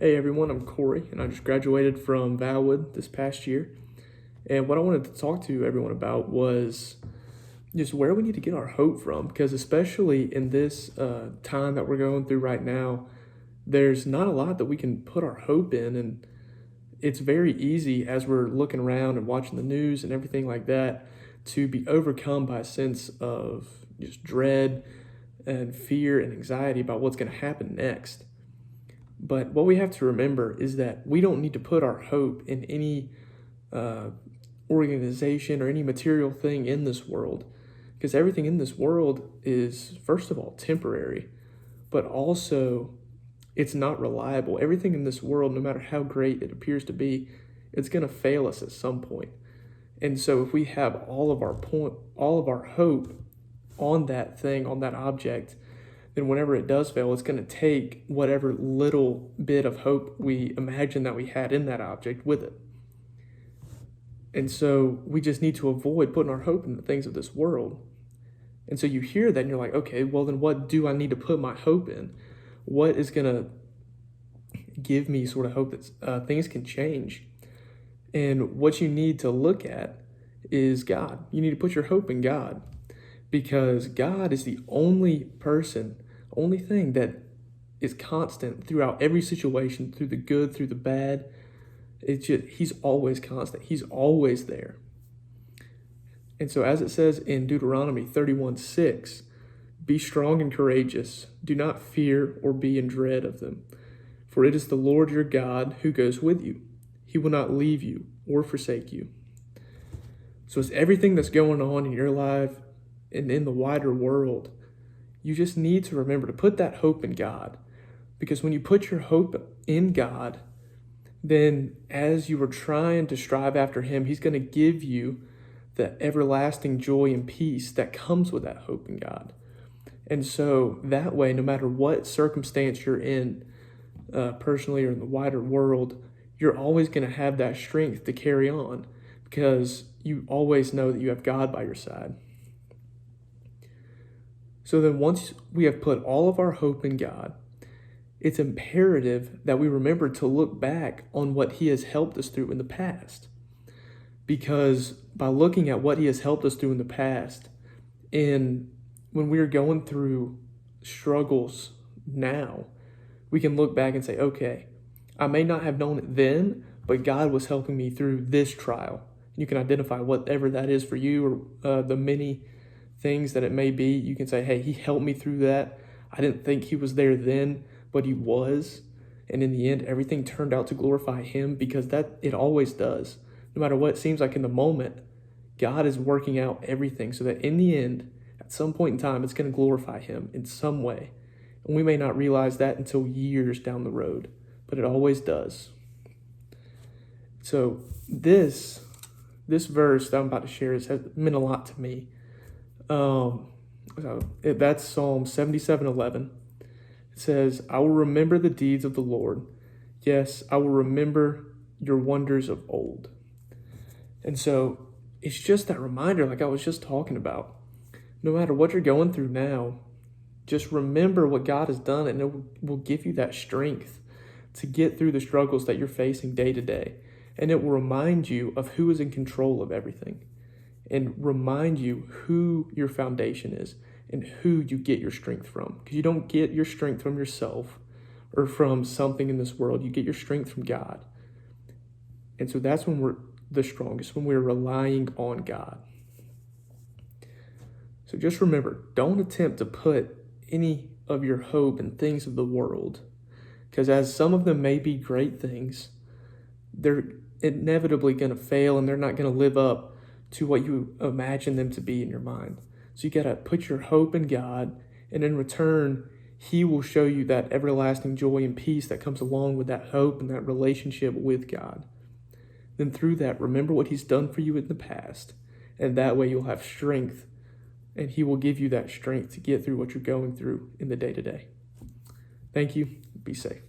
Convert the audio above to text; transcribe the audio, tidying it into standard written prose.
Hey everyone, I'm Corey, and I just graduated from Valwood this past year. And what I wanted to talk to everyone about was just where we need to get our hope from, because especially in this time that we're going through right now, there's not a lot that we can put our hope in. And it's very easy as we're looking around and watching the news and everything like that to be overcome by a sense of just dread and fear and anxiety about what's going to happen next. But what we have to remember is that we don't need to put our hope in any uh, organization or any material thing in this world, because everything in this world is, first of all, temporary, but also it's not reliable. Everything in this world, no matter how great it appears to be, it's going to fail us at some point. And so if we have all of our hope on that thing, on that object, then whenever it does fail, it's going to take whatever little bit of hope we imagine that we had in that object with it. And so we just need to avoid putting our hope in the things of this world. And so you hear that and you're like, okay, well then what do I need to put my hope in? What is going to give me sort of hope that things can change? And what you need to look at is God. You need to put your hope in God, because God is the only thing that is constant throughout every situation, through the good, through the bad. He's always constant. He's always there. And so as it says in Deuteronomy 31:6, be strong and courageous. Do not fear or be in dread of them. For it is the Lord your God who goes with you. He will not leave you or forsake you. So it's everything that's going on in your life and in the wider world. You just need to remember to put that hope in God. Because when you put your hope in God, then as you are trying to strive after Him, He's going to give you the everlasting joy and peace that comes with that hope in God. And so that way, no matter what circumstance you're in, personally or in the wider world, you're always going to have that strength to carry on, because you always know that you have God by your side. So then once we have put all of our hope in God, it's imperative that we remember to look back on what He has helped us through in the past. Because by looking at what He has helped us through in the past, and when we are going through struggles now, we can look back and say, okay, I may not have known it then, but God was helping me through this trial. You can identify whatever that is for you, or the many things that it may be. You can say, hey, He helped me through that. I didn't think He was there then, but He was. And in the end, everything turned out to glorify Him, because that it always does. No matter what it seems like in the moment, God is working out everything so that in the end, at some point in time, it's going to glorify Him in some way. And we may not realize that until years down the road, but it always does. So this verse that I'm about to share has meant a lot to me. That's Psalm 77:11. It says, I will remember the deeds of the Lord. Yes, I will remember your wonders of old. And so it's just that reminder, like I was just talking about. No matter what you're going through now, just remember what God has done, and it will give you that strength to get through the struggles that you're facing day to day. And it will remind you of who is in control of everything, and remind you who your foundation is and who you get your strength from. Because you don't get your strength from yourself or from something in this world. You get your strength from God. And so that's when we're the strongest, when we're relying on God. So just remember, don't attempt to put any of your hope in things of the world, because as some of them may be great things, they're inevitably going to fail, and they're not going to live up to what you imagine them to be in your mind. So you got to put your hope in God, and in return, He will show you that everlasting joy and peace that comes along with that hope and that relationship with God. Then through that, remember what He's done for you in the past, and that way you'll have strength, and He will give you that strength to get through what you're going through in the day-to-day. Thank you. Be safe.